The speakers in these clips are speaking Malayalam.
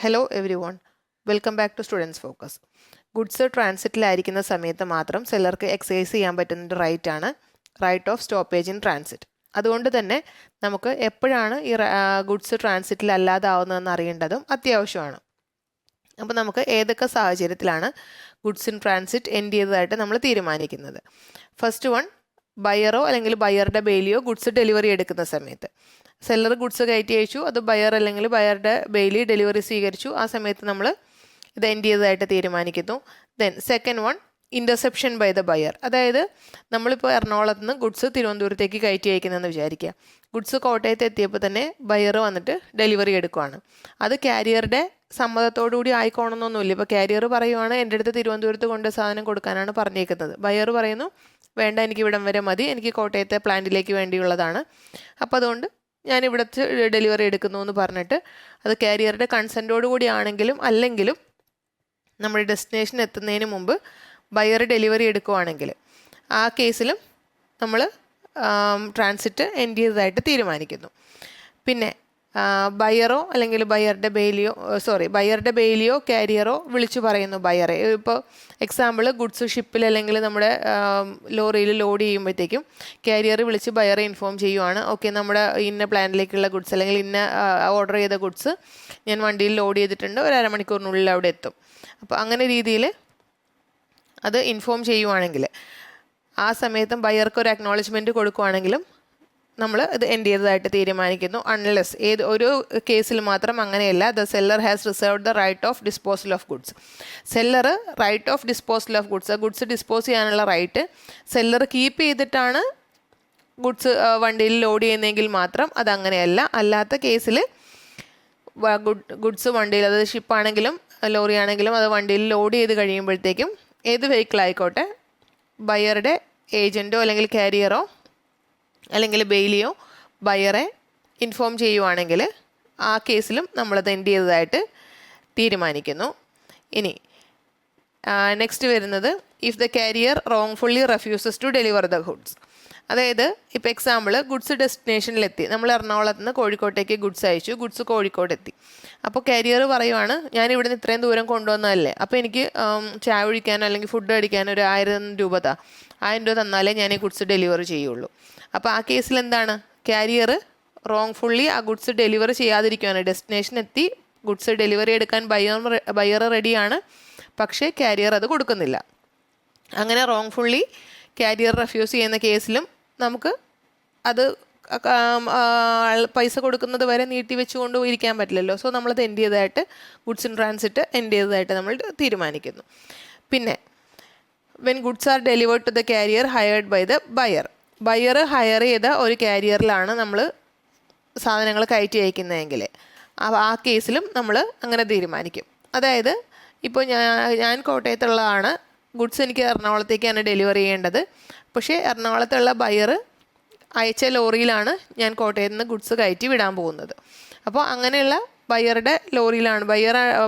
Hello everyone, welcome back to students focus. Goods ട്രാൻസിറ്റിലായിരിക്കുന്ന സമയത്ത് മാത്രം സെല്ലർക്ക് എക്സൈസ് ചെയ്യാൻ പറ്റുന്ന റൈറ്റ് ആണ് right of stoppage in transit. അതുകൊണ്ട് തന്നെ നമുക്ക് എപ്പോഴാണ് ഈ ഗുഡ്സ് ട്രാൻസിറ്റിൽ അല്ലാതാവുന്നതെന്ന് അറിയേണ്ടതും അത്യാവശ്യമാണ്. അപ്പോൾ നമുക്ക് ഏതൊക്കെ സാഹചര്യത്തിലാണ് ഗുഡ്സ് ഇൻ ട്രാൻസിറ്റ് എൻഡ് ചെയ്തതായിട്ട് നമ്മൾ തീരുമാനിക്കുന്നത്. ഫസ്റ്റ് വൺ, ബയറോ അല്ലെങ്കിൽ ബയറുടെ ബെയിലിയോ ഗുഡ്സ് ഡെലിവറി എടുക്കുന്ന സമയത്ത്. സെല്ലർ ഗുഡ്സ് കയറ്റി അയച്ചു, അത് ബയർ അല്ലെങ്കിൽ ബയറുടെ ബെയിലി ഡെലിവറി സ്വീകരിച്ചു, ആ സമയത്ത് നമ്മൾ ഇത് എൻഡ് ചെയ്തതായിട്ട് തീരുമാനിക്കുന്നു. Then second one, interception by the buyer. അതായത് നമ്മളിപ്പോൾ എറണാകുളത്ത് നിന്ന് ഗുഡ്സ് തിരുവനന്തപുരത്തേക്ക് കയറ്റി അയക്കുന്നതെന്ന് വിചാരിക്കുക. ഗുഡ്സ് കോട്ടയത്ത് എത്തിയപ്പോൾ തന്നെ ബയർ വന്നിട്ട് ഡെലിവറി എടുക്കുവാണ്. അത് ക്യാരിയറുടെ സമ്മതത്തോടുകൂടി ആയിക്കോണമെന്നൊന്നുമില്ല. ഇപ്പോൾ ക്യാരിയർ പറയുവാണ് എൻ്റെ അടുത്ത് തിരുവനന്തപുരത്ത് കൊണ്ട് സാധനം കൊടുക്കാനാണ് പറഞ്ഞേക്കുന്നത്. ബയർ പറയുന്നു വേണ്ട, എനിക്ക് ഇവിടം വരെ മതി, എനിക്ക് കോട്ടയത്തെ പ്ലാന്റിലേക്ക് വേണ്ടിയുള്ളതാണ്, അപ്പോൾ അതുകൊണ്ട് ഞാൻ ഇവിടുത്തെ ഡെലിവറി എടുക്കുന്നു എന്ന് പറഞ്ഞിട്ട് അത് ക്യാരിയറുടെ കൺസെൻറ്റോടു കൂടി ആണെങ്കിലും അല്ലെങ്കിലും നമ്മുടെ ഡെസ്റ്റിനേഷൻ എത്തുന്നതിന് മുമ്പ് ബയർ ഡെലിവറി എടുക്കുവാണെങ്കിൽ ആ കേസിലും നമ്മൾ ട്രാൻസിറ്റ് എൻഡ് ചെയ്തതായിട്ട് തീരുമാനിക്കുന്നു. പിന്നെ ബയറോ അല്ലെങ്കിൽ ബയറുടെ ബെയിലിയോ ക്യാരിയറോ വിളിച്ചു പറയുന്നു ബയറെ. ഇപ്പോൾ എക്സാമ്പിൾ, ഗുഡ്സ് ഷിപ്പിൽ അല്ലെങ്കിൽ നമ്മുടെ ലോറിയിൽ ലോഡ് ചെയ്യുമ്പോഴത്തേക്കും ക്യാരിയർ വിളിച്ച് ബയറെ ഇൻഫോം ചെയ്യുവാണ്, ഓക്കെ നമ്മുടെ ഇന്ന പ്ലാനിലേക്കുള്ള ഗുഡ്സ് അല്ലെങ്കിൽ ഇന്ന ഓർഡർ ചെയ്ത ഗുഡ്സ് ഞാൻ വണ്ടിയിൽ ലോഡ് ചെയ്തിട്ടുണ്ട്, ഒരു അരമണിക്കൂറിനുള്ളിൽ അവിടെ എത്തും. അപ്പോൾ അങ്ങനെ രീതിയിൽ അത് ഇൻഫോം ചെയ്യുവാണെങ്കിൽ ആ സമയത്തും ബയർക്ക് ഒരു അക്നോളജ്മെൻറ്റ് കൊടുക്കുവാണെങ്കിലും നമ്മൾ ഇത് എൻഡ് ചെയ്തതായിട്ട് തീരുമാനിക്കുന്നു. അൺലെസ് ഒരു കേസിൽ മാത്രം അങ്ങനെയല്ല, the seller has reserved the right of disposal of goods. Seller right of disposal of goods dispose ചെയ്യാനുള്ള റൈറ്റ് സെല്ലർ കീപ്പ് ചെയ്തിട്ടാണ് ഗുഡ്സ് വണ്ടിയിൽ ലോഡ് ചെയ്യുന്നതെങ്കിൽ മാത്രം അതങ്ങനെയല്ല. അല്ലാത്ത കേസിൽ ഗുഡ്സ് വണ്ടിയിൽ, അതായത് ഷിപ്പാണെങ്കിലും ലോറി ആണെങ്കിലും അത് വണ്ടിയിൽ ലോഡ് ചെയ്ത് കഴിയുമ്പോഴത്തേക്കും ഏത് വെഹിക്കിൾ ആയിക്കോട്ടെ ബയറുടെ ഏജൻറ്റോ അല്ലെങ്കിൽ കാരിയറോ അല്ലെങ്കിൽ ബെയിലിയോ ബയറെ ഇൻഫോം ചെയ്യുവാണെങ്കിൽ ആ കേസിലും നമ്മളത് എൻഡ് ചെയ്തതായിട്ട് തീരുമാനിക്കുന്നു. ഇനി നെക്സ്റ്റ് വരുന്നത്, if the carrier wrongfully refuses to deliver the goods. അതായത് ഇപ്പോൾ എക്സാമ്പിൾ, ഗുഡ്സ് ഡെസ്റ്റിനേഷനിലെത്തി, നമ്മൾ എറണാകുളത്ത് നിന്ന് കോഴിക്കോട്ടേക്ക് ഗുഡ്സ് അയച്ചു, ഗുഡ്സ് കോഴിക്കോടെത്തി. അപ്പോൾ കാരിയർ പറയുവാണ് ഞാൻ ഇവിടുന്ന് ഇത്രയും ദൂരം കൊണ്ടുവന്നതല്ലേ, അപ്പോൾ എനിക്ക് ചായ ഒഴിക്കാനോ അല്ലെങ്കിൽ ഫുഡ് അടിക്കാനോ ഒരു 1000 രൂപ 1000 രൂപ തന്നാലേ ഞാൻ ഈ ഗുഡ്സ് ഡെലിവറി ചെയ്യുള്ളൂ. അപ്പോൾ ആ കേസിൽ എന്താണ്, കാരിയർ റോങ്ഫുള്ളി ആ ഗുഡ്സ് ഡെലിവറി ചെയ്യാതിരിക്കുകയാണ്. ഡെസ്റ്റിനേഷൻ എത്തി, ഗുഡ്സ് ഡെലിവറി എടുക്കാൻ ബയർ റെഡിയാണ്, പക്ഷേ കാരിയർ അത് കൊടുക്കുന്നില്ല. അങ്ങനെ റോങ്ഫുള്ളി കാരിയർ റെഫ്യൂസ് ചെയ്യുന്ന കേസിലും നമുക്ക് അത് പൈസ കൊടുക്കുന്നത് വരെ നീട്ടി വെച്ചുകൊണ്ട് ഇരിക്കാൻ പറ്റില്ലല്ലോ. സോ നമ്മളത് എൻഡ് ചെയ്തതായിട്ട്, ഗുഡ്സ് ഇൻ ട്രാൻസിറ്റ് എൻഡ് ചെയ്തതായിട്ട് നമ്മൾ തീരുമാനിക്കുന്നു. പിന്നെ when goods are delivered to the carrier hired by the buyer hire ചെയ്ത ഒരു കാരിയറിലാണ് നമ്മൾ സാധനങ്ങൾ കയറ്റി അയക്കുന്നതെങ്കിൽ ആ കേസിലും നമ്മൾ അങ്ങനെ തീരുമാനിക്കും. അതായത് ഇപ്പോൾ ഞാൻ കോട്ടയത്തുള്ളതാണ്, ഗുഡ്സ് എനിക്ക് എറണാകുളത്തേക്കാണ് ഡെലിവറി ചെയ്യേണ്ടത്, പക്ഷേ എറണാകുളത്തുള്ള ബയർ അയച്ച ലോറിയിലാണ് ഞാൻ കോട്ടയത്ത് നിന്ന് ഗുഡ്സ് കയറ്റി വിടാൻ പോകുന്നത്. അപ്പോൾ അങ്ങനെയുള്ള ബയറുടെ ലോറിയിലാണ്,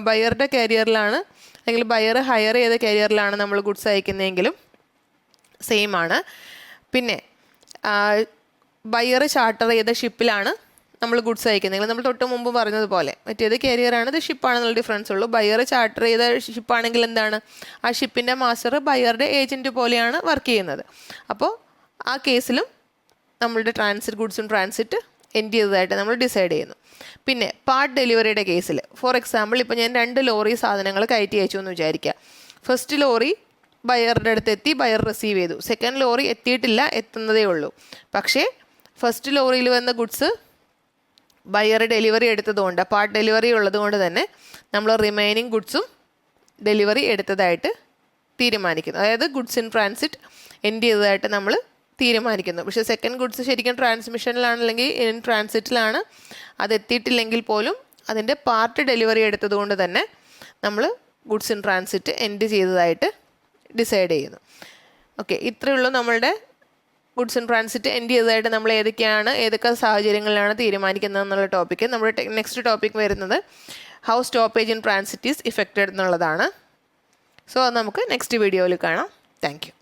ബയറുടെ കാരിയറിലാണ് അല്ലെങ്കിൽ ബയർ ഹയർ ചെയ്ത കാരിയറിലാണ് നമ്മൾ ഗുഡ്സ് അയക്കുന്നതെങ്കിലും സെയിം ആണ്. പിന്നെ ബയർ ചാർട്ടർ ചെയ്ത ഷിപ്പിലാണ് നമ്മൾ ഗുഡ്സ് അയക്കുന്നതെങ്കിൽ നമ്മൾ തൊട്ട് മുമ്പ് പറഞ്ഞതുപോലെ, മറ്റേത് കാരിയറാണ്, ഇത് ഷിപ്പാണെന്നുള്ള ഡിഫറൻസ് ഉള്ളൂ. ബയർ ചാർട്ടർ ചെയ്ത ഷിപ്പാണെങ്കിൽ എന്താണ്, ആ ഷിപ്പിൻ്റെ മാസ്റ്റർ ബയറുടെ ഏജൻറ്റ് പോലെയാണ് വർക്ക് ചെയ്യുന്നത്. അപ്പോൾ ആ കേസിലും നമ്മളുടെ ഗുഡ്സ് ഇൻ ട്രാൻസിറ്റ് എൻഡ് ചെയ്തതായിട്ട് നമ്മൾ ഡിസൈഡ് ചെയ്യുന്നു. പിന്നെ പാർട്ട് ഡെലിവറിയുടെ കേസിൽ, ഫോർ എക്സാമ്പിൾ, ഇപ്പോൾ ഞാൻ 2 ലോറി സാധനങ്ങൾ കയറ്റി അയച്ചു എന്ന് വിചാരിക്കുക. ഫസ്റ്റ് ലോറി ബയറുടെ അടുത്ത് എത്തി, ബയർ റിസീവ് ചെയ്തു. സെക്കൻഡ് ലോറി എത്തിയിട്ടില്ല, എത്തുന്നതേ ഉള്ളൂ. പക്ഷേ ഫസ്റ്റ് ലോറിയിൽ വന്ന ഗുഡ്സ് ബയർ ഡെലിവറി എടുത്തതുകൊണ്ട്, പാർട്ട് ഡെലിവറി ഉള്ളതുകൊണ്ട് തന്നെ നമ്മൾ റിമൈനിങ് ഗുഡ്സും ഡെലിവറി എടുത്തതായിട്ട് തീരുമാനിക്കുന്നു. അതായത് ഗുഡ്സ് ഇൻ ട്രാൻസിറ്റ് എൻഡ് ചെയ്തതായിട്ട് നമ്മൾ തീരുമാനിക്കുന്നു. പക്ഷേ സെക്കൻഡ് ഗുഡ്സ് ശരിക്കും ട്രാൻസ്മിഷനിലാണ് അല്ലെങ്കിൽ ഇൻ ട്രാൻസിറ്റിലാണ്, അത് എത്തിയിട്ടില്ലെങ്കിൽ പോലും അതിൻ്റെ പാർട്ട് ഡെലിവറി എടുത്തതുകൊണ്ട് തന്നെ നമ്മൾ ഗുഡ്സ് ഇൻ ട്രാൻസിറ്റ് എൻഡ് ചെയ്തതായിട്ട് ഡിസൈഡ് ചെയ്യുന്നു. ഓക്കെ, ഇത്രയേ ഉള്ളൂ നമ്മളുടെ ഗുഡ്സ് ഇൻ ട്രാൻസിറ്റ് എൻഡ് ചെയ്തതായിട്ട് നമ്മൾ ഏതൊക്കെ സാഹചര്യങ്ങളിലാണ് തീരുമാനിക്കുന്നത് എന്നുള്ള ടോപ്പിക്ക്. നമ്മുടെ നെക്സ്റ്റ് ടോപ്പിക് വരുന്നത് how stoppage in transit is affected എന്നുള്ളതാണ്. സോ അത് നമുക്ക് നെക്സ്റ്റ് വീഡിയോയിൽ കാണാം. Thank you.